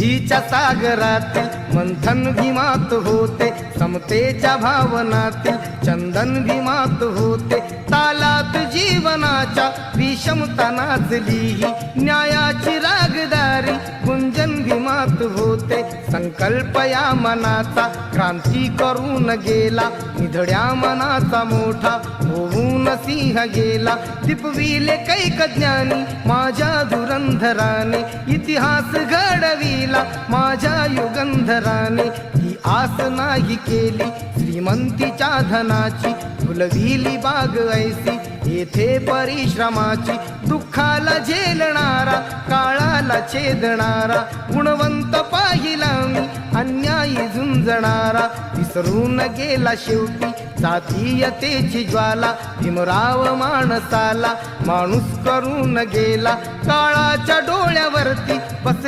बुद्धीच्या सागरातील मंथन भीमात होते, समतेच्या भावनातील चंदन भीमात होते, तालात जीवनाच्या विषमता नाचली, न्यायाची रागदारी गुंजन भीमात होते। संकल्प या मनाचा क्रांती करून गेला, निधड्या मनाचा मोठा होऊन सिंह गेला। दिपविले कैक ज्ञानी माझ्या धुरंधराने, इतिहास घडविला माझ्या युगंधराने। ही आस नाही केली श्रीमंतीच्या धनाची, फुलविली बाग ऐसी येथे परिश्रमाची। दुःखाला झेलणारा काळाला छेदणारा, गुणवंत पाहिला मी अन्यायी झुंजणारा। विसरून गेला शेवटी जातीयतेची ज्वाला, भीमराव माणसाला माणूस करून गेला। काळाच्या डोळ्यावरती बस